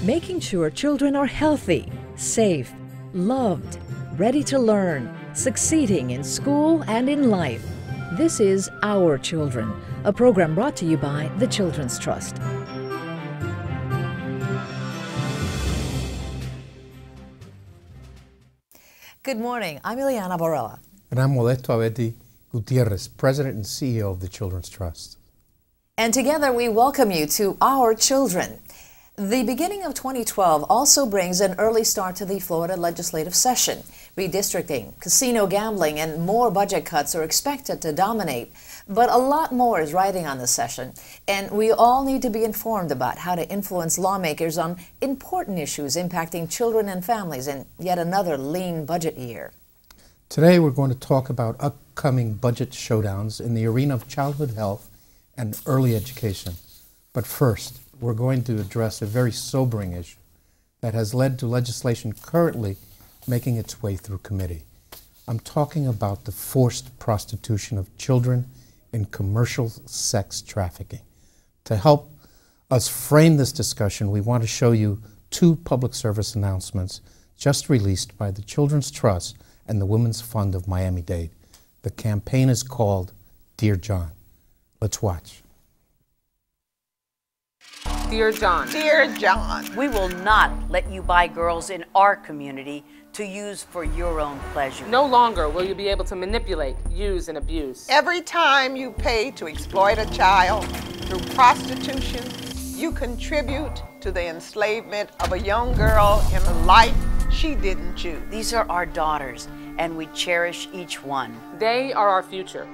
making sure children are healthy, safe, loved, ready to learn, succeeding in school and in life. This is Our Children, a program brought to you by the Children's Trust. Good morning. I'm Ileana Barella. And I'm Moleto Abedi Gutierrez, President and CEO of the Children's Trust. And together we welcome you to Our Children. The beginning of 2012 also brings an early start to the Florida legislative session. Redistricting, casino gambling, and more budget cuts are expected to dominate. But a lot more is riding on the session, and we all need to be informed about how to influence lawmakers on important issues impacting children and families in yet another lean budget year. Today we're going to talk about upcoming budget showdowns in the arena of childhood health and early education. But first, we're going to address a very sobering issue that has led to legislation currently making its way through committee. I'm talking about the forced prostitution of children in commercial sex trafficking. To help us frame this discussion, we want to show you two public service announcements just released by the Children's Trust and the Women's Fund of Miami-Dade. The campaign is called Dear John. Let's watch. Dear John. Dear John. We will not let you buy girls in our community to use for your own pleasure. No longer will you be able to manipulate, use, and abuse. Every time you pay to exploit a child through prostitution, you contribute to the enslavement of a young girl in a life she didn't choose. These are our daughters, and we cherish each one. They are our future.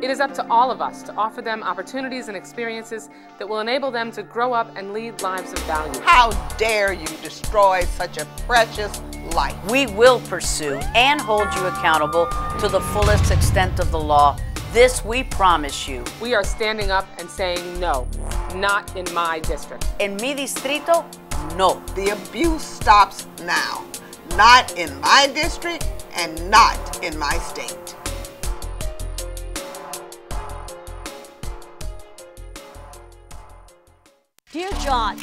It is up to all of us to offer them opportunities and experiences that will enable them to grow up and lead lives of value. How dare you destroy such a precious life? We will pursue and hold you accountable to the fullest extent of the law. This we promise you. We are standing up and saying no, not in my district. En mi distrito, no. The abuse stops now, not in my district and not in my state. Dear John.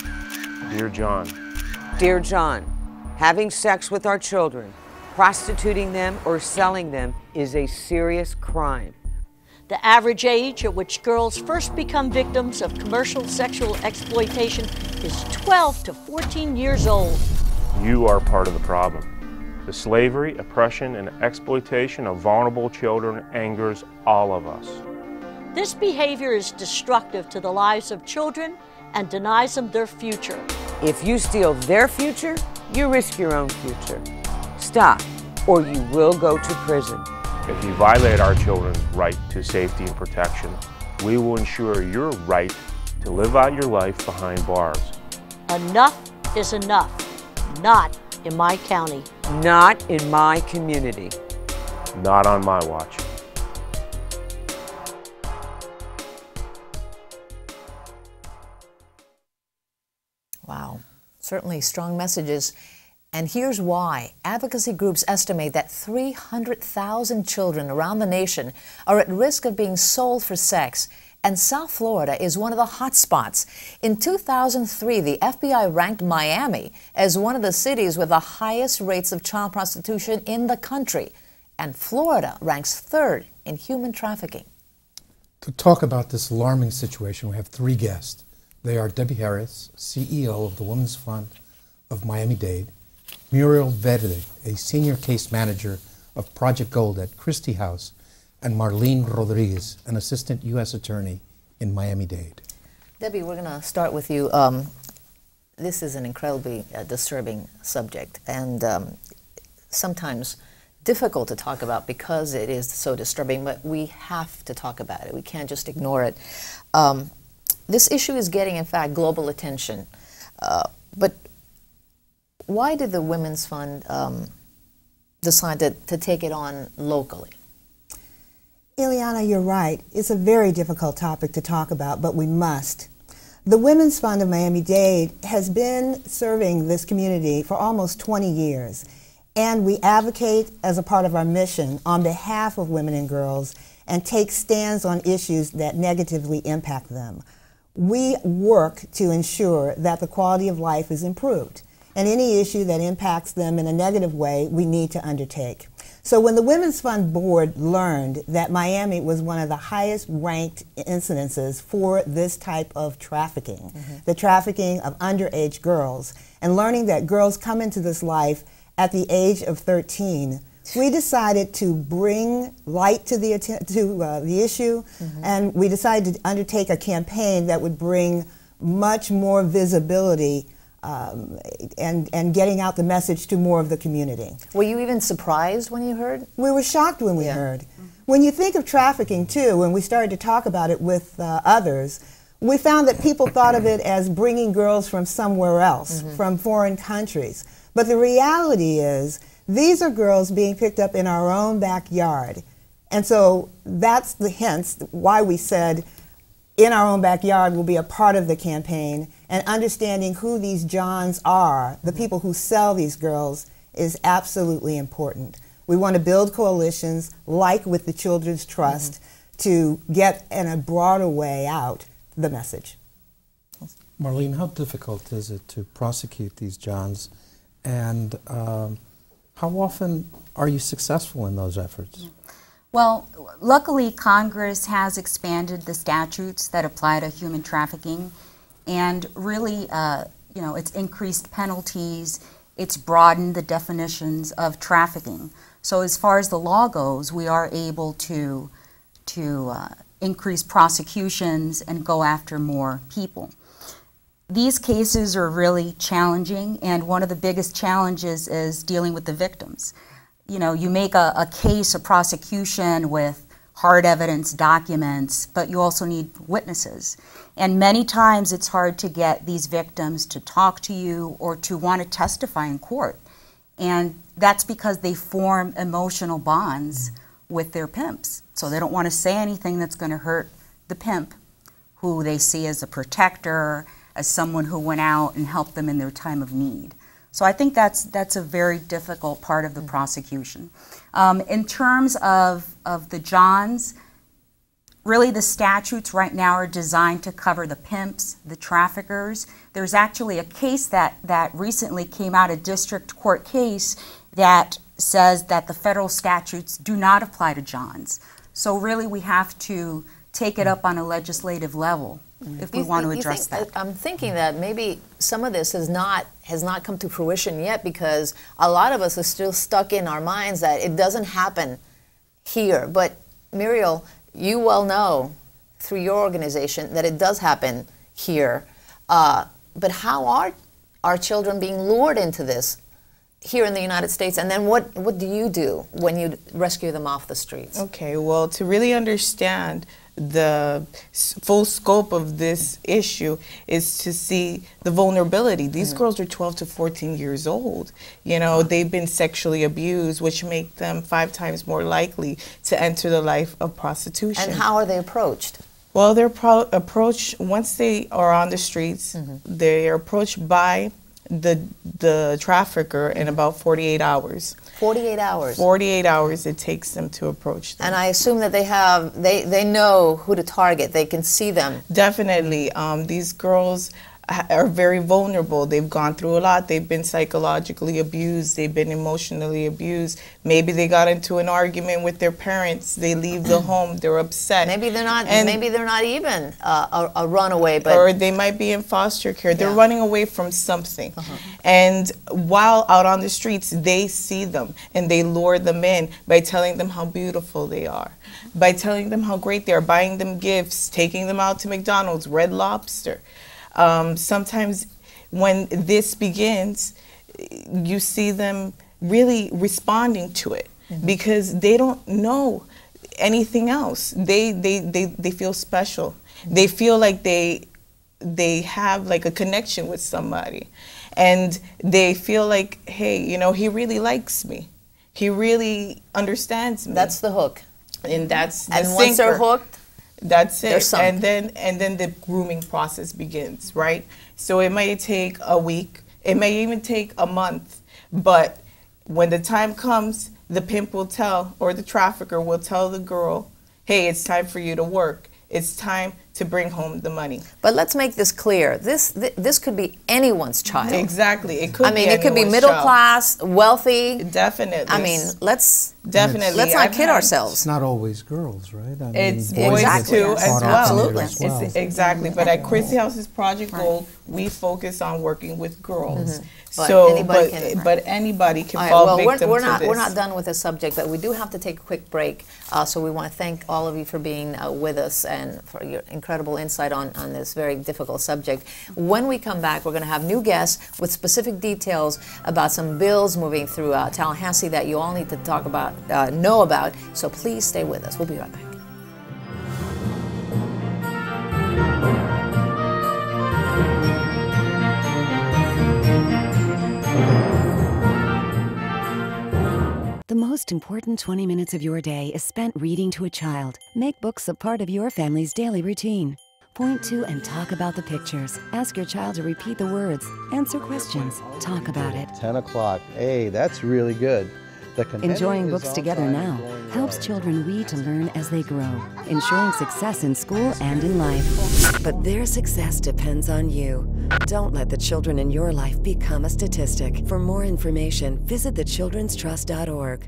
Dear John. Dear John, having sex with our children, prostituting them, or selling them is a serious crime. The average age at which girls first become victims of commercial sexual exploitation is 12 to 14 years old. You are part of the problem. The slavery, oppression, and exploitation of vulnerable children angers all of us. This behavior is destructive to the lives of children and denies them their future. If you steal their future, you risk your own future. Stop, or you will go to prison. If you violate our children's right to safety and protection, we will ensure your right to live out your life behind bars. Enough is enough. Not in my county. Not in my community. Not on my watch. Wow, certainly strong messages. And here's why. Advocacy groups estimate that 300,000 children around the nation are at risk of being sold for sex, and South Florida is one of the hot spots. In 2003, the FBI ranked Miami as one of the cities with the highest rates of child prostitution in the country, and Florida ranks third in human trafficking. To talk about this alarming situation, we have three guests. They are Debbie Harris, CEO of the Women's Fund of Miami-Dade, Muriel Verde, a senior case manager of Project Gold at Christie House, and Marlene Rodriguez, an assistant U.S. attorney in Miami-Dade. Debbie, we're going to start with you. This is an incredibly disturbing subject, and sometimes difficult to talk about because it is so disturbing, but we have to talk about it. We can't just ignore it. This issue is getting, in fact, global attention. But why did the Women's Fund decide to take it on locally? Ileana, you're right. It's a very difficult topic to talk about, but we must. The Women's Fund of Miami-Dade has been serving this community for almost 20 years, and we advocate as a part of our mission on behalf of women and girls and take stands on issues that negatively impact them. we work to ensure that the quality of life is improved. And any issue that impacts them in a negative way, we need to undertake. So when the Women's Fund Board learned that Miami was one of the highest ranked incidences for this type of trafficking, the trafficking of underage girls, and learning that girls come into this life at the age of 13, we decided to bring light to the issue, and we decided to undertake a campaign that would bring much more visibility and getting out the message to more of the community. Were you even surprised when you heard? We were shocked when we heard. When you think of trafficking, too, when we started to talk about it with others, we found that people thought of it as bringing girls from somewhere else, from foreign countries. But the reality is, these are girls being picked up in our own backyard. And so that's the hence why we said in our own backyard will be a part of the campaign, and understanding who these Johns are, the people who sell these girls, is absolutely important. We want to build coalitions, like with the Children's Trust, to get in a broader way out the message. Marlene, how difficult is it to prosecute these Johns, and how often are you successful in those efforts? Well, luckily Congress has expanded the statutes that apply to human trafficking, and really, it's increased penalties, it's broadened the definitions of trafficking. So as far as the law goes, we are able to increase prosecutions and go after more people. These cases are really challenging, and one of the biggest challenges is dealing with the victims. You know, you make a case, a prosecution with hard evidence, documents, but you also need witnesses. And many times it's hard to get these victims to talk to you or to want to testify in court. And that's because they form emotional bonds with their pimps. So they don't want to say anything that's going to hurt the pimp, who they see as a protector, as someone who went out and helped them in their time of need. So I think that's a very difficult part of the prosecution. In terms of the Johns, really the statutes right now are designed to cover the pimps, the traffickers. There's actually a case that recently came out, a district court case, that says that the federal statutes do not apply to Johns. So really we have to take it up on a legislative level if we want to address that. I'm thinking that maybe some of this has not come to fruition yet, because a lot of us are still stuck in our minds that it doesn't happen here. But Muriel, you well know through your organization that it does happen here. But how are our children being lured into this here in the United States? And then what do you do when you rescue them off the streets? Okay, well, to really understand the full scope of this issue is to see the vulnerability. These girls are 12 to 14 years old. You know, they've been sexually abused, which make them 5 times more likely to enter the life of prostitution. And how are they approached? Well, they're approached, once they are on the streets, they are approached by the trafficker in about 48 hours. 48 hours? 48 hours it takes them to approach them. And I assume that they know who to target. They can see them. Definitely. These girls are very vulnerable. They've gone through a lot. They've been psychologically abused. They've been emotionally abused. Maybe they got into an argument with their parents. They leave the home. They're upset. Maybe they're not. Maybe they're not even a runaway, but or they might be in foster care. They're running away from something. And while out on the streets, they see them and they lure them in by telling them how beautiful they are, by telling them how great they are, buying them gifts, taking them out to McDonald's, Red Lobster. Sometimes when this begins, you see them really responding to it because they don't know anything else. They feel special. They feel like they have like a connection with somebody, and they feel like, hey, you know, he really likes me. He really understands me. That's the hook. And that's the sinker. Once they're hooked, that's it. And then the grooming process begins, right? So it might take a week, it may even take a month, but when the time comes, the pimp will tell, or the trafficker will tell the girl, hey, it's time for you to work. It's time to bring home the money. But let's make this clear. This could be anyone's child. Exactly. It could be it could be middle class, wealthy. Definitely. I mean, let's definitely. not kid ourselves. It's not always girls, right? I mean, it's boys too as well. Absolutely. It's, exactly. But at Christy House's Project Gold, we focus on working with girls. But anybody can fall victim to this. We're not done with the subject, but we do have to take a quick break. So we want to thank all of you for being with us and for your incredible insight on this very difficult subject. When we come back, we're going to have new guests with specific details about some bills moving through Tallahassee that you all need to talk about, know about. So please stay with us. We'll be right back. The most important 20 minutes of your day is spent reading to a child. Make books a part of your family's daily routine. Point to and talk about the pictures. Ask your child to repeat the words. Answer questions. Talk about it. 10 o'clock. Hey, that's really good. Enjoying books together now helps children read to learn as they grow, ensuring success in school and in life. But their success depends on you. Don't let the children in your life become a statistic. For more information, visit thechildrenstrust.org.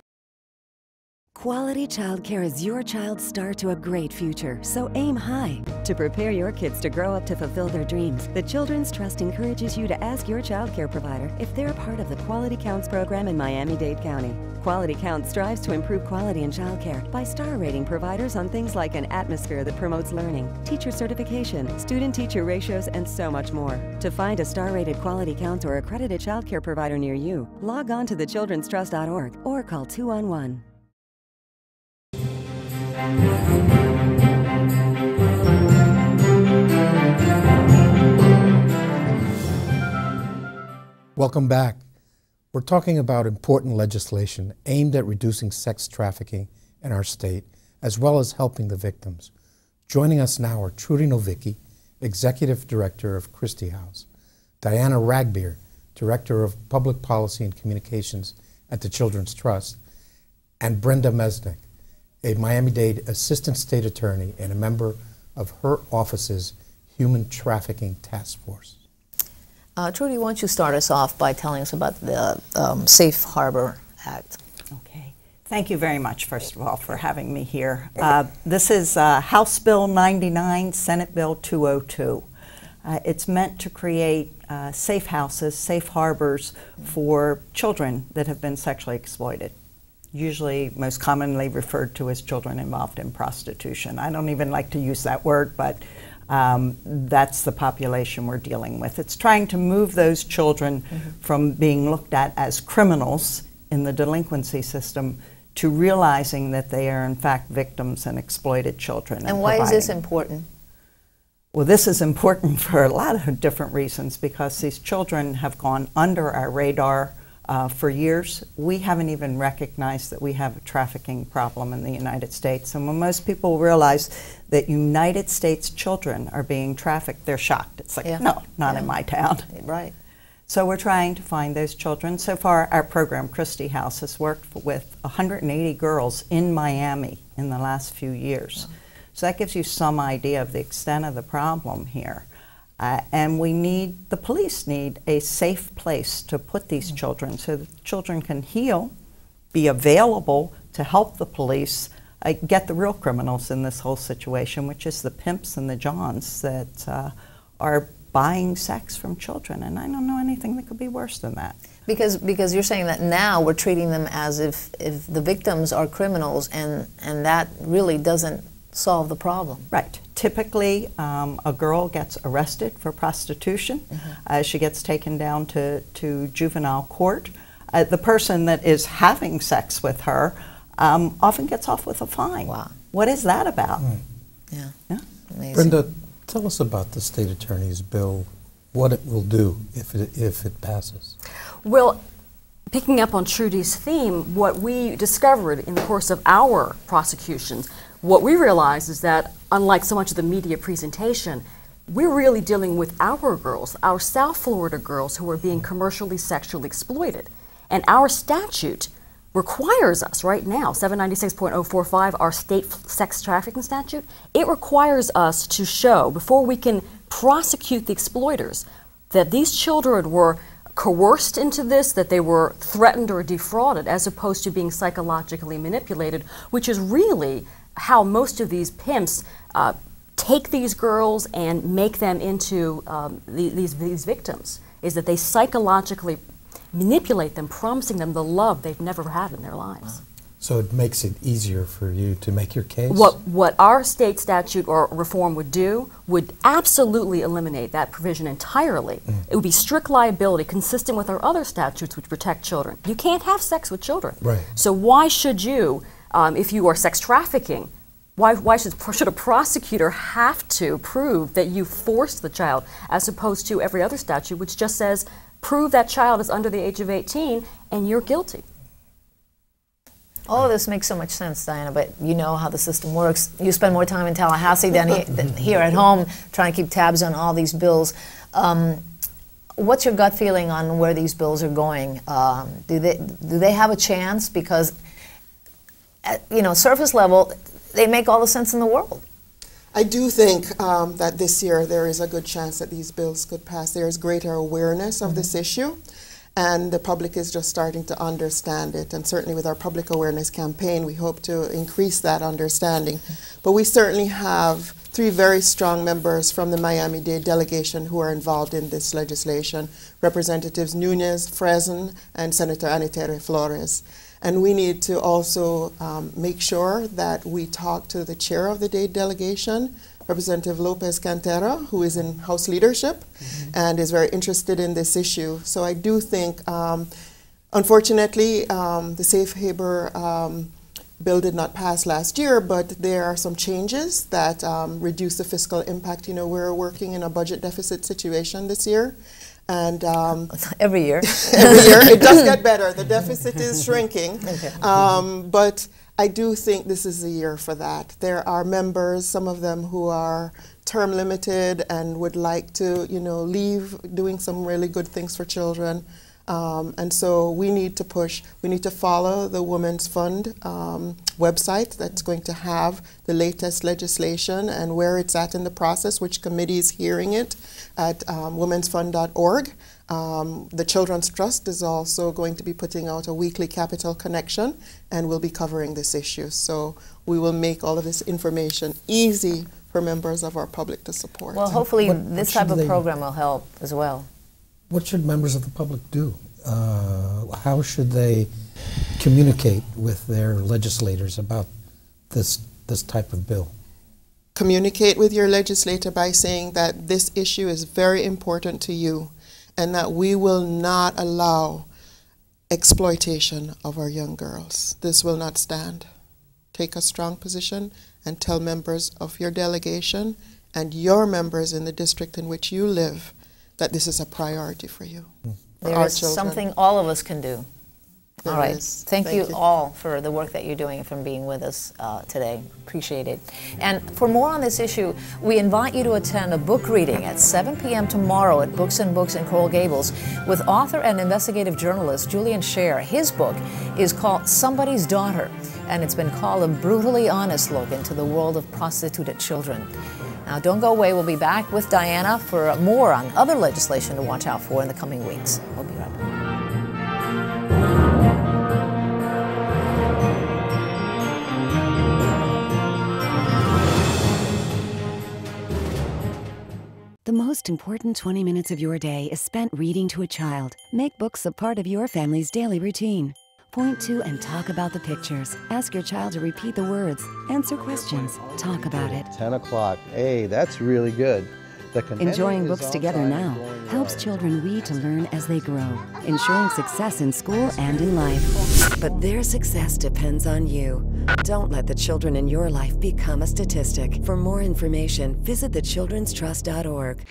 Quality childcare is your child's start to a great future, so aim high. To prepare your kids to grow up to fulfill their dreams, the Children's Trust encourages you to ask your childcare provider if they're part of the Quality Counts program in Miami-Dade County. Quality Counts strives to improve quality in childcare by star rating providers on things like an atmosphere that promotes learning, teacher certification, student-teacher ratios, and so much more. To find a star-rated Quality Counts or accredited childcare provider near you, log on to thechildrenstrust.org or call 211. Welcome back. We're talking about important legislation aimed at reducing sex trafficking in our state, as well as helping the victims. Joining us now are Trudy Novicki, Executive Director of Christy House, Diana Ragbeer, Director of Public Policy and Communications at the Children's Trust, and Brenda Mesnick, a Miami-Dade Assistant State Attorney and a member of her office's Human Trafficking Task Force. Trudy, why don't you start us off by telling us about the Safe Harbor Act? Okay. Thank you very much, first of all, for having me here. This is House Bill 99, Senate Bill 202. It's meant to create safe houses, safe harbors for children that have been sexually exploited, usually most commonly referred to as children involved in prostitution. I don't even like to use that word, but that's the population we're dealing with. It's trying to move those children from being looked at as criminals in the delinquency system to realizing that they are in fact victims and exploited children. And why is this important? Well, this is important for a lot of different reasons, because these children have gone under our radar for years. We haven't even recognized that we have a trafficking problem in the United States. And when most people realize that United States children are being trafficked, they're shocked. It's like, no, not in my town. Right. So we're trying to find those children. So far, our program, Christy House, has worked with 180 girls in Miami in the last few years. So that gives you some idea of the extent of the problem here. And the police need a safe place to put these children so that children can heal, be available to help the police get the real criminals in this whole situation, which is the pimps and the johns that are buying sex from children. And I don't know anything that could be worse than that. Because you're saying that now we're treating them as if the victims are criminals, and that really doesn't solve the problem. Right. Typically, a girl gets arrested for prostitution. She gets taken down to juvenile court. The person that is having sex with her often gets off with a fine. Wow. What is that about? Yeah. Amazing. Brenda, tell us about the state attorney's bill, what it will do if it passes. Well, picking up on Trudy's theme, what we discovered in the course of our prosecutions, what we realized is that, unlike so much of the media presentation, we're really dealing with our girls, our South Florida girls who are being commercially sexually exploited. And our statute requires us right now, 796.045, our state sex trafficking statute, it requires us to show, before we can prosecute the exploiters, that these children were coerced into this, that they were threatened or defrauded, as opposed to being psychologically manipulated, which is really how most of these pimps take these girls and make them into these victims, is that they psychologically manipulate them, promising them the love they've never had in their lives. So it makes it easier for you to make your case? What our state statute or reform would do would absolutely eliminate that provision entirely. It would be strict liability consistent with our other statutes which protect children. You can't have sex with children. Right. So why should you, if you are sex trafficking, why should a prosecutor have to prove that you forced the child, as opposed to every other statute which just says, prove that child is under the age of 18 and you're guilty. All of this makes so much sense, Diana, but you know how the system works. You spend more time in Tallahassee than here at home trying to keep tabs on all these bills. What's your gut feeling on where these bills are going? Do they have a chance? Because, surface level, they make all the sense in the world. I do think that this year there is a good chance that these bills could pass. There is greater awareness of this issue, and the public is just starting to understand it. And certainly with our public awareness campaign, we hope to increase that understanding. But we certainly have 3 very strong members from the Miami-Dade delegation who are involved in this legislation, Representatives Nunez, Fresen, and Senator Anitere Flores. And we need to also make sure that we talk to the chair of the Dade delegation, Representative Lopez Cantera, who is in House leadership and is very interested in this issue. So I do think, unfortunately, the Safe Harbor bill did not pass last year, but there are some changes that reduce the fiscal impact. We're working in a budget deficit situation this year. And every year. Every year. It does get better. The deficit is shrinking. Okay. But I do think this is the year for that. There are members, some of them who are term limited and would like to, leave doing some really good things for children. And so we need to push. We need to follow the Women's Fund website that's going to have the latest legislation and where it's at in the process, which committee is hearing it at womensfund.org. The Children's Trust is also going to be putting out a weekly Capital Connection, and we'll be covering this issue. So we will make all of this information easy for members of our public to support. Well, hopefully this type of program will help as well. What should members of the public do? How should they communicate with their legislators about this type of bill? Communicate with your legislator by saying that this issue is very important to you and that we will not allow exploitation of our young girls. This will not stand. Take a strong position and tell members of your delegation and your members in the district in which you live that this is a priority for you. There is something all of us can do. All right. Thank you all for the work that you're doing and for being with us today. Appreciate it. And for more on this issue, we invite you to attend a book reading at 7 p.m. tomorrow at Books and Books in Coral Gables with author and investigative journalist Julian Scher. His book is called Somebody's Daughter, and it's been called a brutally honest look into the world of prostituted children. Now, don't go away. We'll be back with Diana for more on other legislation to watch out for in the coming weeks. We'll be right back. The most important 20 minutes of your day is spent reading to a child. Make books a part of your family's daily routine. Point to and talk about the pictures. Ask your child to repeat the words. Answer questions. Talk about it. 10 o'clock. Hey, that's really good. Enjoying books together now helps children read to learn as they grow, ensuring success in school and in life. But their success depends on you. Don't let the children in your life become a statistic. For more information, visit thechildrenstrust.org.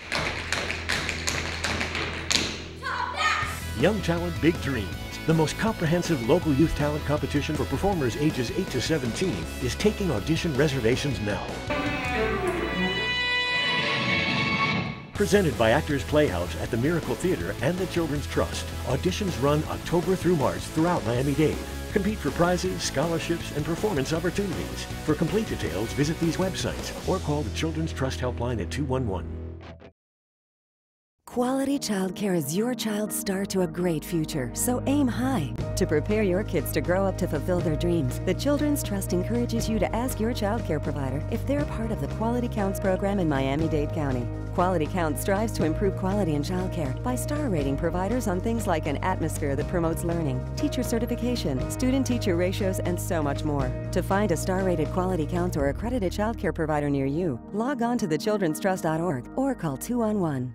Young Talent, Big Dreams. The most comprehensive local youth talent competition for performers ages 8 to 17 is taking audition reservations now. Presented by Actors Playhouse at the Miracle Theater and the Children's Trust. Auditions run October through March throughout Miami-Dade. Compete for prizes, scholarships, and performance opportunities. For complete details, visit these websites or call the Children's Trust Helpline at 211. Quality childcare is your child's start to a great future, so aim high. To prepare your kids to grow up to fulfill their dreams, the Children's Trust encourages you to ask your childcare provider if they're part of the Quality Counts program in Miami-Dade County. Quality Counts strives to improve quality in childcare by star rating providers on things like an atmosphere that promotes learning, teacher certification, student-teacher ratios, and so much more. To find a star-rated Quality Counts or accredited childcare provider near you, log on to thechildrenstrust.org or call 211.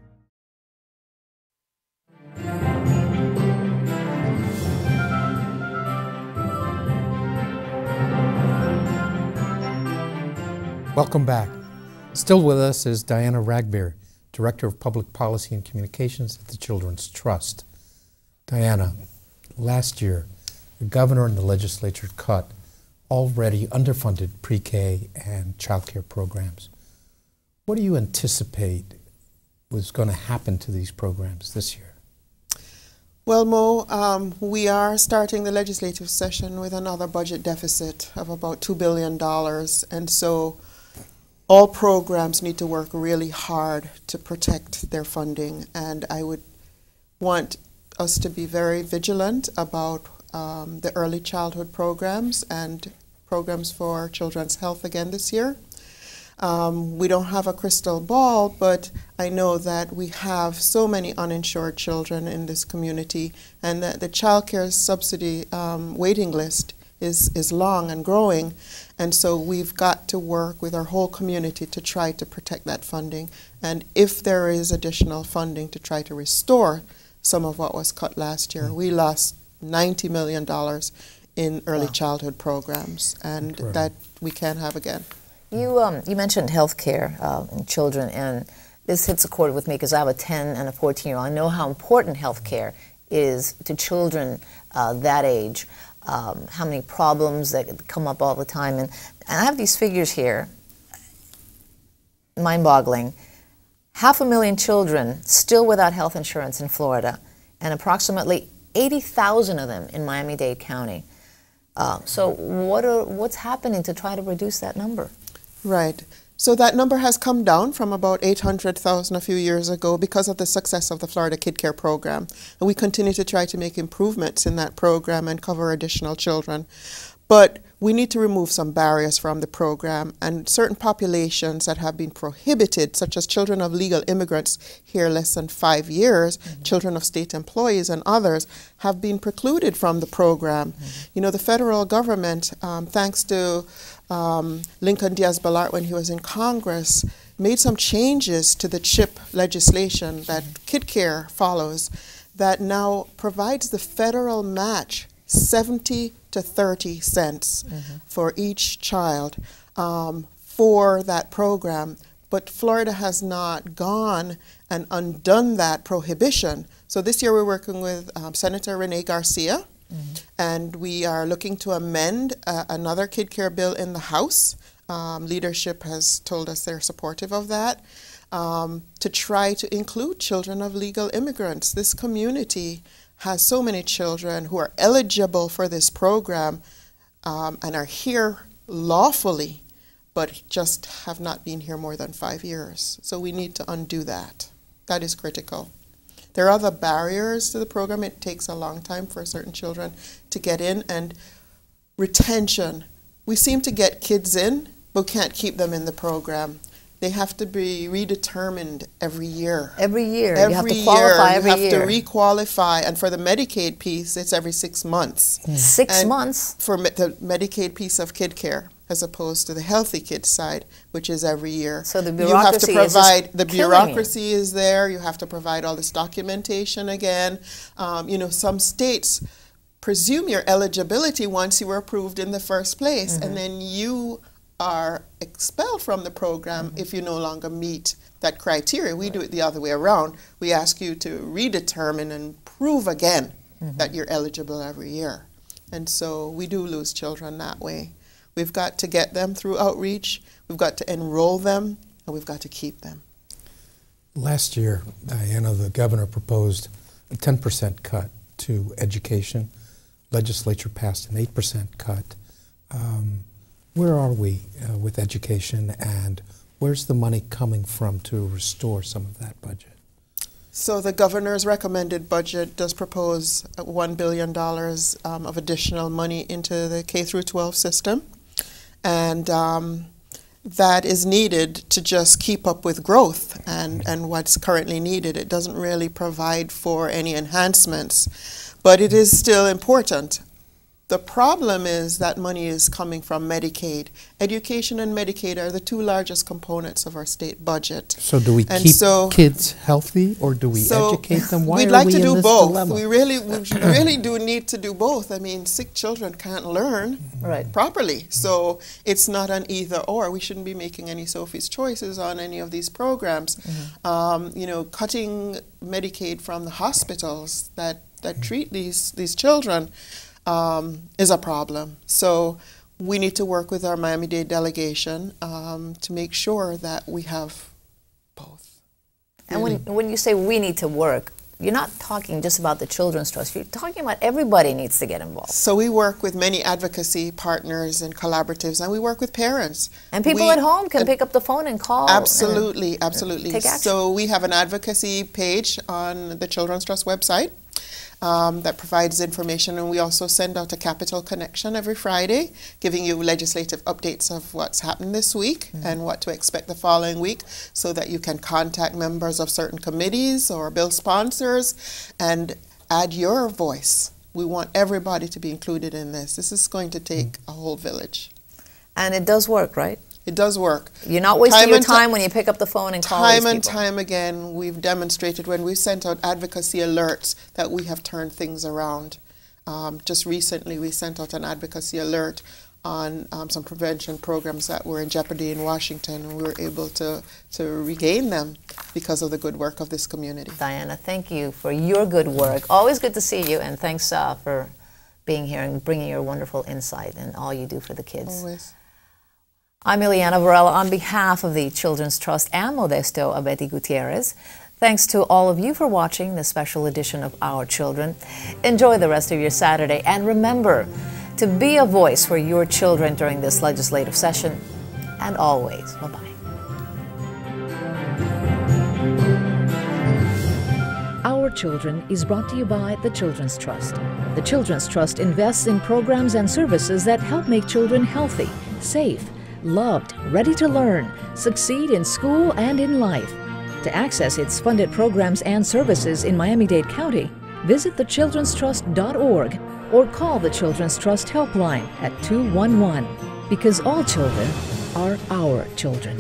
Welcome back. Still with us is Diana Ragbear, Director of Public Policy and Communications at the Children's Trust. Diana, last year, the governor and the legislature cut already underfunded pre-K and childcare programs. What do you anticipate was going to happen to these programs this year? Well, Mo, we are starting the legislative session with another budget deficit of about $2 billion, and so all programs need to work really hard to protect their funding, and I would want us to be very vigilant about the early childhood programs and programs for children's health again this year. We don't have a crystal ball, but I know that we have so many uninsured children in this community, and that the child care subsidy waiting list is long and growing, and so we've got to work with our whole community to try to protect that funding, and if there is additional funding, to try to restore some of what was cut last year. We lost $90 million in early childhood programs, and that we can't have again. You mentioned health care in children, and this hits a chord with me because I have a 10 and a 14-year-old. I know how important health care is to children that age, how many problems that come up all the time. And I have these figures here, mind-boggling. 500,000 children still without health insurance in Florida, and approximately 80,000 of them in Miami-Dade County. So what's happening to try to reduce that number? Right. So that number has come down from about 800,000 a few years ago because of the success of the Florida Kidcare program. And we continue to try to make improvements in that program and cover additional children. But we need to remove some barriers from the program, and certain populations that have been prohibited, such as children of legal immigrants here less than 5 years, children of state employees and others, have been precluded from the program. You know, the federal government, thanks to Lincoln Diaz-Balart when he was in Congress, made some changes to the CHIP legislation that Kidcare follows that now provides the federal match 70 to 30 cents for each child for that program. But Florida has not gone and undone that prohibition. So this year we're working with Senator Rene Garcia, and we are looking to amend another Kidcare bill in the House. Leadership has told us they're supportive of that, to try to include children of legal immigrants. This community has so many children who are eligible for this program and are here lawfully, but just have not been here more than 5 years. So we need to undo that. That is critical. There are other barriers to the program. It takes a long time for certain children to get in, and retention. We seem to get kids in, but can't keep them in the program. They have to be redetermined every year. Every year. You have to qualify every year. You have to requalify. And for the Medicaid piece, it's every 6 months. 6 months? For the Medicaid piece of Kidcare, as opposed to the Healthy Kids side, which is every year. So the bureaucracy you have to provide, the bureaucracy is there. You have to provide all this documentation again. You know, some states presume your eligibility once you were approved in the first place, and then you are expelled from the program if you no longer meet that criteria. We do it the other way around. We ask you to redetermine and prove again that you're eligible every year. And so we do lose children that way. We've got to get them through outreach, we've got to enroll them, and we've got to keep them. Last year, Diana, the governor proposed a 10% cut to education. legislature passed an 8% cut. Where are we with education, and where's the money coming from to restore some of that budget? So the governor's recommended budget does propose $1 billion of additional money into the K-12 system. And that is needed to just keep up with growth and what's currently needed. It doesn't really provide for any enhancements, but it is still important. The problem is that money is coming from Medicaid. Education and Medicaid are the two largest components of our state budget. So do we keep kids healthy, or do we educate them? Why we'd are like we to in do this both. dilemma? We really do need to do both. I mean, sick children can't learn properly, so it's not an either or. We shouldn't be making any Sophie's choices on any of these programs. You know, cutting Medicaid from the hospitals that treat these children is a problem. So we need to work with our Miami-Dade delegation to make sure that we have both. And when you say we need to work, you're not talking just about the Children's Trust. You're talking about everybody needs to get involved. So we work with many advocacy partners and collaboratives, and we work with parents. And people at home can pick up the phone and call. Absolutely, absolutely. Take action. So we have an advocacy page on the Children's Trust website that provides information, and we also send out a Capital Connection every Friday, giving you legislative updates of what's happened this week and what to expect the following week, so that you can contact members of certain committees or bill sponsors and add your voice. We want everybody to be included in this. This is going to take a whole village. And it does work, right? It does work. You're not wasting your time when you pick up the phone and call these people. Time and time again, we've demonstrated when we've sent out advocacy alerts that we have turned things around. Just recently, we sent out an advocacy alert on some prevention programs that were in jeopardy in Washington, and we were able to regain them because of the good work of this community. Diana, thank you for your good work. Always good to see you, and thanks for being here and bringing your wonderful insight and all you do for the kids. Always. I'm Ileana Varela on behalf of the Children's Trust and Modesto Abeti Gutierrez. Thanks to all of you for watching this special edition of Our Children. Enjoy the rest of your Saturday, and remember to be a voice for your children during this legislative session, and always. Bye-bye. Our Children is brought to you by the Children's Trust. The Children's Trust invests in programs and services that help make children healthy, safe, loved, ready to learn, succeed in school and in life. To access its funded programs and services in Miami-Dade County, visit thechildrenstrust.org or call the Children's Trust helpline at 211, because all children are our children.